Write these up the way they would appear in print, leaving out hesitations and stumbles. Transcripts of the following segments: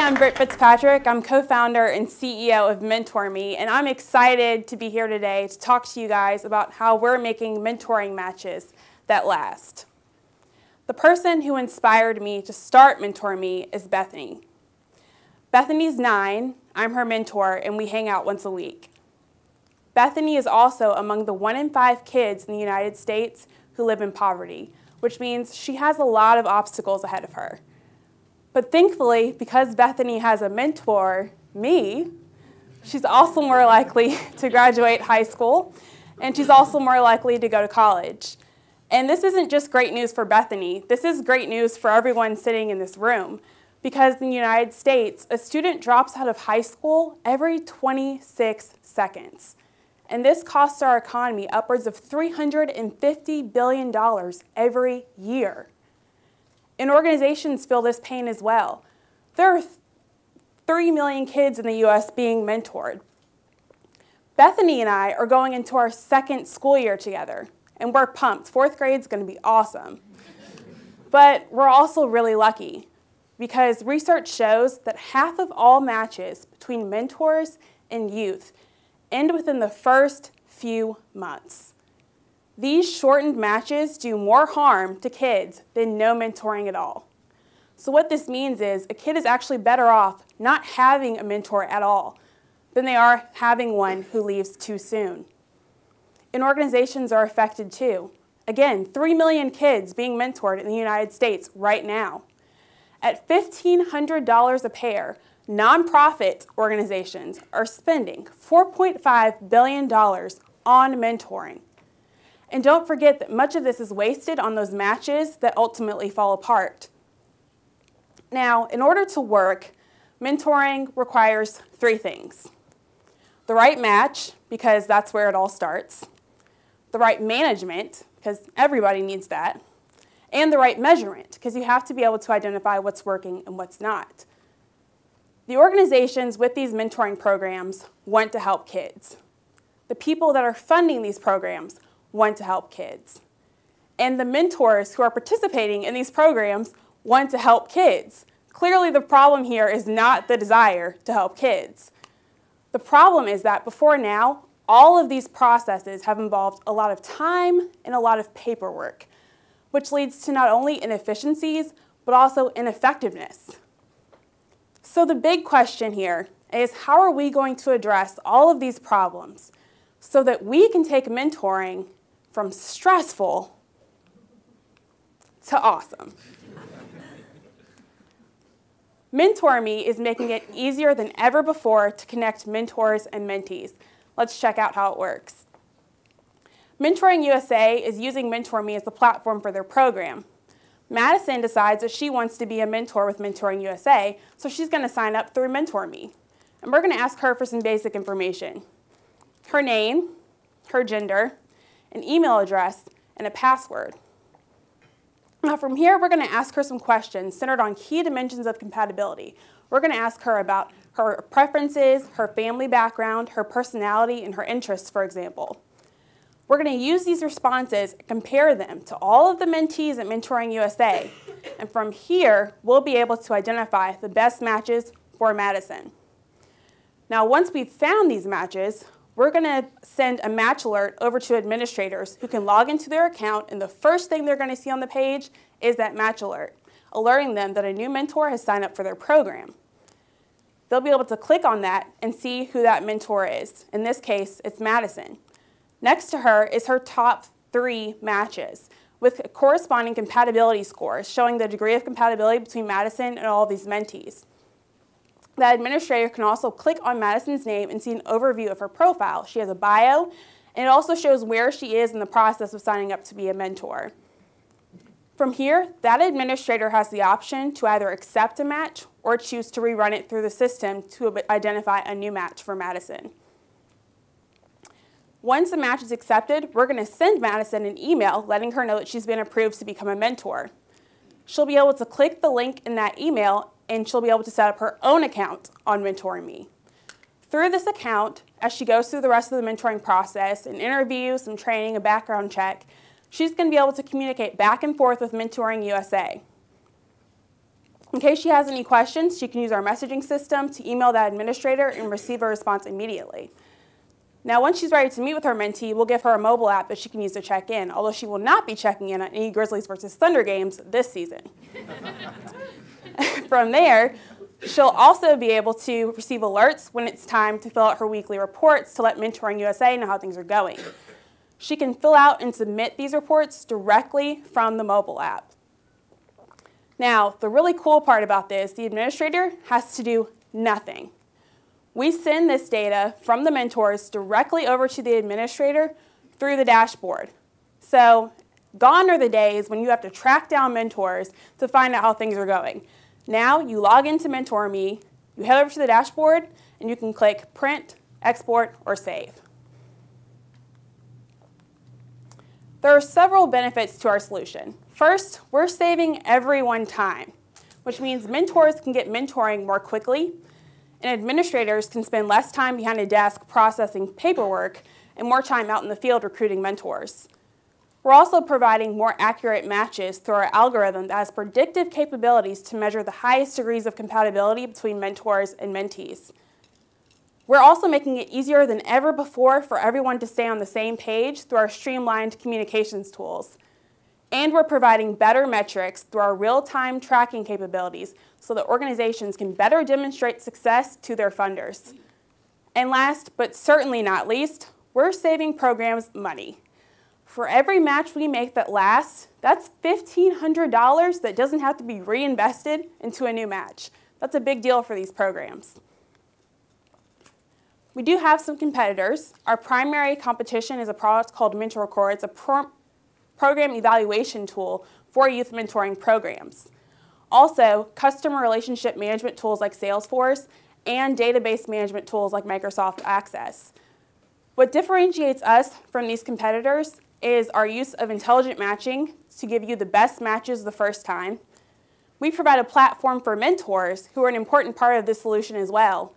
I'm Britt Fitzpatrick. I'm co-founder and CEO of MentorMe, and I'm excited to be here today to talk to you guys about how we're making mentoring matches that last. The person who inspired me to start MentorMe is Bethany. Bethany's 9, I'm her mentor, and we hang out once a week. Bethany is also among the 1 in 5 kids in the United States who live in poverty, which means she has a lot of obstacles ahead of her. But thankfully, because Bethany has a mentor, me, she's also more likely to graduate high school, and she's also more likely to go to college. And this isn't just great news for Bethany, this is great news for everyone sitting in this room, because in the United States, a student drops out of high school every 26 seconds. And this costs our economy upwards of $350 billion every year. And organizations feel this pain as well. There are 3 million kids in the US being mentored. Bethany and I are going into our 2nd school year together, and we're pumped. 4th grade's going to be awesome. But we're also really lucky, because research shows that half of all matches between mentors and youth end within the first few months. These shortened matches do more harm to kids than no mentoring at all. So what this means is a kid is actually better off not having a mentor at all than they are having one who leaves too soon. And organizations are affected too. Again, 3 million kids being mentored in the United States right now. At $1,500 a pair, nonprofit organizations are spending $4.5 billion on mentoring. And don't forget that much of this is wasted on those matches that ultimately fall apart. Now, in order to work, mentoring requires 3 things. The right match, because that's where it all starts. The right management, because everybody needs that. And the right measurement, because you have to be able to identify what's working and what's not. The organizations with these mentoring programs want to help kids. The people that are funding these programs want to help kids. And the mentors who are participating in these programs want to help kids. Clearly, the problem here is not the desire to help kids. The problem is that before now, all of these processes have involved a lot of time and a lot of paperwork, which leads to not only inefficiencies, but also ineffectiveness. So the big question here is, how are we going to address all of these problems so that we can take mentoring from stressful to awesome? MentorMe is making it easier than ever before to connect mentors and mentees. Let's check out how it works. Mentoring USA is using MentorMe as the platform for their program. Madison decides that she wants to be a mentor with Mentoring USA, so she's going to sign up through MentorMe. And we're going to ask her for some basic information: her name, her gender, an email address, and a password. Now from here, we're going to ask her some questions centered on key dimensions of compatibility. We're going to ask her about her preferences, her family background, her personality, and her interests, for example. We're going to use these responses and compare them to all of the mentees at Mentoring USA. And from here, we'll be able to identify the best matches for Madison. Now, once we've found these matches, we're going to send a match alert over to administrators who can log into their account, and the first thing they're going to see on the page is that match alert, alerting them that a new mentor has signed up for their program. They'll be able to click on that and see who that mentor is. In this case, it's Madison. Next to her is her top 3 matches with corresponding compatibility scores showing the degree of compatibility between Madison and all of these mentees. The administrator can also click on Madison's name and see an overview of her profile. She has a bio, and it also shows where she is in the process of signing up to be a mentor. From here, that administrator has the option to either accept a match or choose to rerun it through the system to identify a new match for Madison. Once the match is accepted, we're going to send Madison an email letting her know that she's been approved to become a mentor. She'll be able to click the link in that email, and she'll be able to set up her own account on MentorMe. Through this account, as she goes through the rest of the mentoring process, an interview, some training, a background check, she's going to be able to communicate back and forth with Mentoring USA. In case she has any questions, she can use our messaging system to email that administrator and receive a response immediately. Now, once she's ready to meet with her mentee, we'll give her a mobile app that she can use to check in, although she will not be checking in on any Grizzlies versus Thunder games this season. From there, she'll also be able to receive alerts when it's time to fill out her weekly reports to let Mentoring USA know how things are going. She can fill out and submit these reports directly from the mobile app. Now, the really cool part about this, the administrator has to do nothing. We send this data from the mentors directly over to the administrator through the dashboard. So gone are the days when you have to track down mentors to find out how things are going. Now you log into MentorMe, you head over to the dashboard, and you can click Print, Export, or Save. There are several benefits to our solution. First, we're saving everyone time, which means mentors can get mentoring more quickly, and administrators can spend less time behind a desk processing paperwork and more time out in the field recruiting mentors. We're also providing more accurate matches through our algorithm that has predictive capabilities to measure the highest degrees of compatibility between mentors and mentees. We're also making it easier than ever before for everyone to stay on the same page through our streamlined communications tools. And we're providing better metrics through our real-time tracking capabilities so that organizations can better demonstrate success to their funders. And last, but certainly not least, we're saving programs money. For every match we make that lasts, that's $1,500 that doesn't have to be reinvested into a new match. That's a big deal for these programs. We do have some competitors. Our primary competition is a product called MentorCore. It's a program evaluation tool for youth mentoring programs. Also, customer relationship management tools like Salesforce and database management tools like Microsoft Access. What differentiates us from these competitors is our use of intelligent matching to give you the best matches the first time. We provide a platform for mentors who are an important part of this solution as well.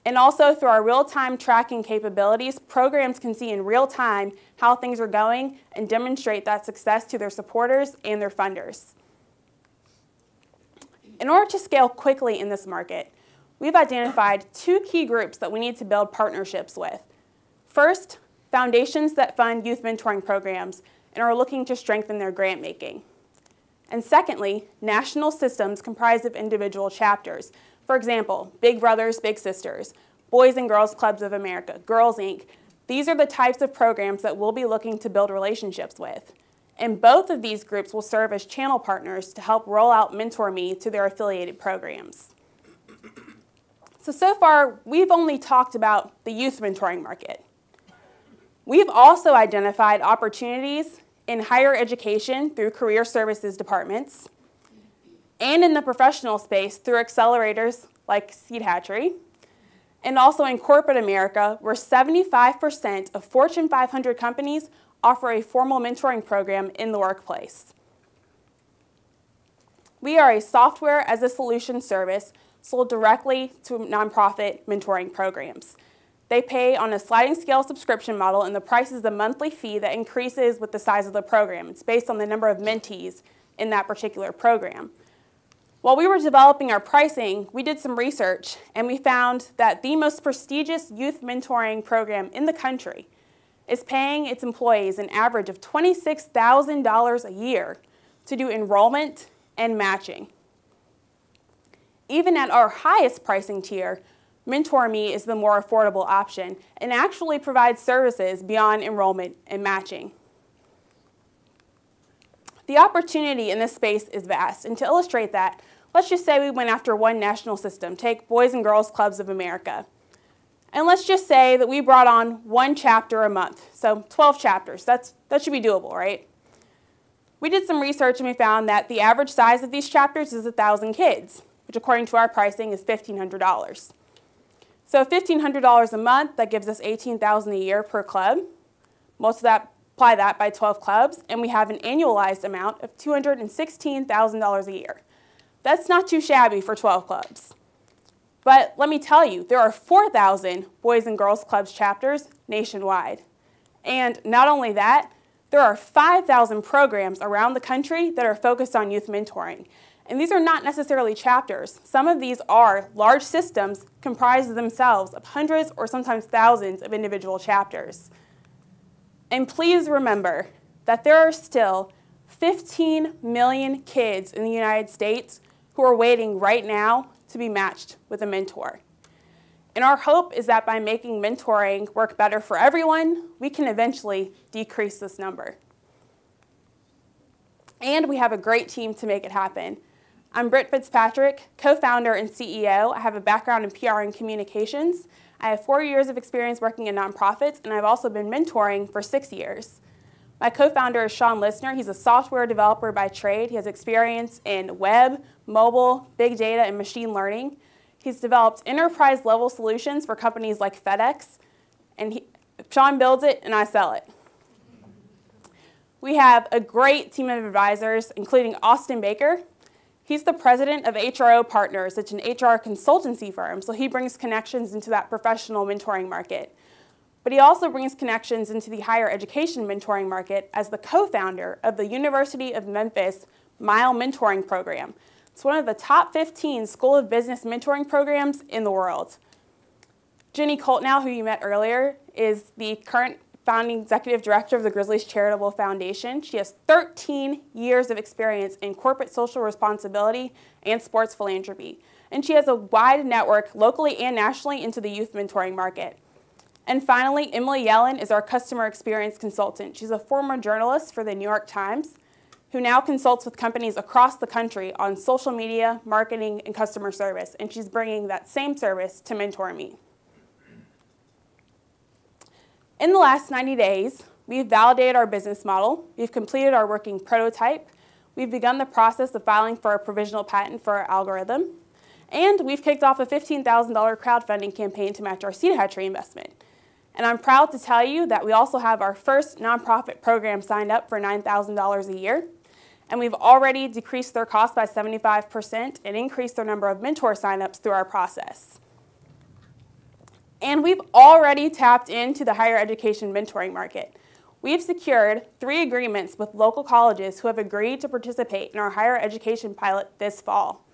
And also through our real-time tracking capabilities, programs can see in real time how things are going and demonstrate that success to their supporters and their funders. In order to scale quickly in this market, we've identified two key groups that we need to build partnerships with. First, foundations that fund youth mentoring programs and are looking to strengthen their grant making. And secondly, national systems comprised of individual chapters. For example, Big Brothers Big Sisters, Boys and Girls Clubs of America, Girls Inc. These are the types of programs that we'll be looking to build relationships with. And both of these groups will serve as channel partners to help roll out MentorMe to their affiliated programs. So far, we've only talked about the youth mentoring market. We've also identified opportunities in higher education through career services departments, and in the professional space through accelerators like Seed Hatchery, and also in corporate America, where 75% of Fortune 500 companies offer a formal mentoring program in the workplace. We are a software as a solution service sold directly to nonprofit mentoring programs. They pay on a sliding scale subscription model, and the price is the monthly fee that increases with the size of the program. It's based on the number of mentees in that particular program. While we were developing our pricing, we did some research, and we found that the most prestigious youth mentoring program in the country is paying its employees an average of $26,000 a year to do enrollment and matching. Even at our highest pricing tier, MentorMe is the more affordable option and actually provides services beyond enrollment and matching. The opportunity in this space is vast, and to illustrate that, let's just say we went after one national system, take Boys and Girls Clubs of America. And let's just say that we brought on one chapter a month, so 12 chapters. That should be doable, right? We did some research and we found that the average size of these chapters is 1,000 kids, which according to our pricing is $1,500. So $1,500 a month, that gives us $18,000 a year per club. Most of that, apply that by 12 clubs, and we have an annualized amount of $216,000 a year. That's not too shabby for 12 clubs. But let me tell you, there are 4,000 Boys and Girls Clubs chapters nationwide. And not only that, there are 5,000 programs around the country that are focused on youth mentoring. And these are not necessarily chapters. Some of these are large systems comprised themselves of hundreds or sometimes thousands of individual chapters. And please remember that there are still 15 million kids in the United States who are waiting right now to be matched with a mentor. And our hope is that by making mentoring work better for everyone, we can eventually decrease this number. And we have a great team to make it happen. I'm Britt Fitzpatrick, co-founder and CEO. I have a background in PR and communications. I have 4 years of experience working in nonprofits, and I've also been mentoring for 6 years. My co-founder is Sean Listner. He's a software developer by trade. He has experience in web, mobile, big data, and machine learning. He's developed enterprise-level solutions for companies like FedEx, and Sean builds it, and I sell it. We have a great team of advisors, including Austin Baker. He's the president of HRO Partners. It's an HR consultancy firm, so he brings connections into that professional mentoring market. But he also brings connections into the higher education mentoring market as the co-founder of the University of Memphis Mile Mentoring Program. It's one of the top 15 School of Business mentoring programs in the world. Jenny Coltnow, who you met earlier, is the current founding executive director of the Grizzlies Charitable Foundation. She has 13 years of experience in corporate social responsibility and sports philanthropy. And she has a wide network locally and nationally into the youth mentoring market. And finally, Emily Yellen is our customer experience consultant. She's a former journalist for the New York Times who now consults with companies across the country on social media, marketing, and customer service. And she's bringing that same service to MentorMe. In the last 90 days, we've validated our business model, we've completed our working prototype, we've begun the process of filing for a provisional patent for our algorithm, and we've kicked off a $15,000 crowdfunding campaign to match our seed hatchery investment. And I'm proud to tell you that we also have our first nonprofit program signed up for $9,000 a year, and we've already decreased their cost by 75% and increased their number of mentor signups through our process. And we've already tapped into the higher education mentoring market. We've secured 3 agreements with local colleges who have agreed to participate in our higher education pilot this fall.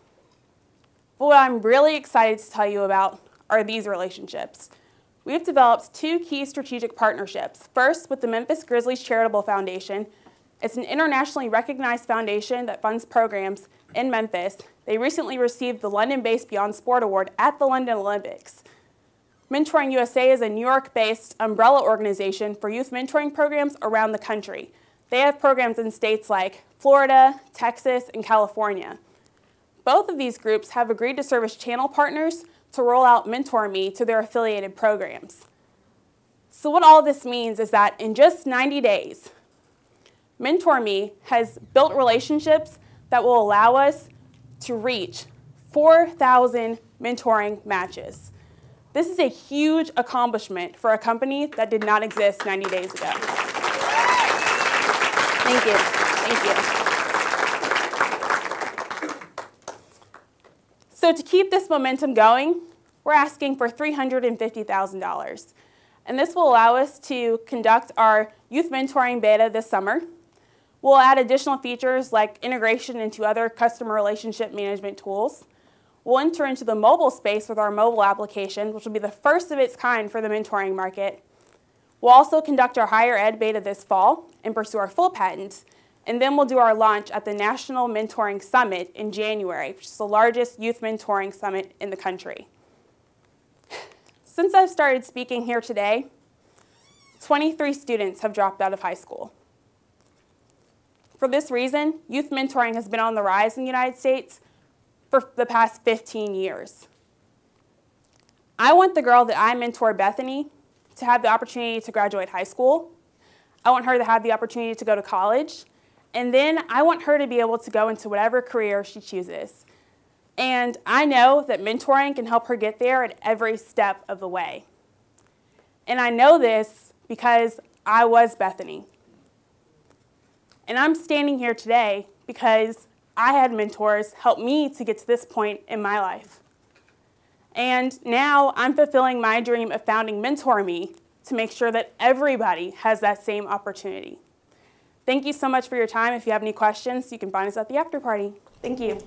But what I'm really excited to tell you about are these relationships. We've developed 2 key strategic partnerships. First, with the Memphis Grizzlies Charitable Foundation. It's an internationally recognized foundation that funds programs in Memphis. They recently received the London-based Beyond Sport Award at the London Olympics. Mentoring USA is a New York-based umbrella organization for youth mentoring programs around the country. They have programs in states like Florida, Texas, and California. Both of these groups have agreed to serve as channel partners to roll out MentorMe to their affiliated programs. So what all this means is that in just 90 days, MentorMe has built relationships that will allow us to reach 4,000 mentoring matches. This is a huge accomplishment for a company that did not exist 90 days ago. Thank you. Thank you. So to keep this momentum going, we're asking for $350,000. And this will allow us to conduct our youth mentoring beta this summer. We'll add additional features like integration into other customer relationship management tools. We'll enter into the mobile space with our mobile application, which will be the first of its kind for the mentoring market. We'll also conduct our higher ed beta this fall and pursue our full patent. And then we'll do our launch at the National Mentoring Summit in January, which is the largest youth mentoring summit in the country. Since I've started speaking here today, 23 students have dropped out of high school. For this reason, youth mentoring has been on the rise in the United States for the past 15 years. I want the girl that I mentor, Bethany, to have the opportunity to graduate high school. I want her to have the opportunity to go to college. And then I want her to be able to go into whatever career she chooses. And I know that mentoring can help her get there at every step of the way. And I know this because I was Bethany. And I'm standing here today because I had mentors help me to get to this point in my life. And now I'm fulfilling my dream of founding MentorMe to make sure that everybody has that same opportunity. Thank you so much for your time. If you have any questions, you can find us at the after party. Thank you.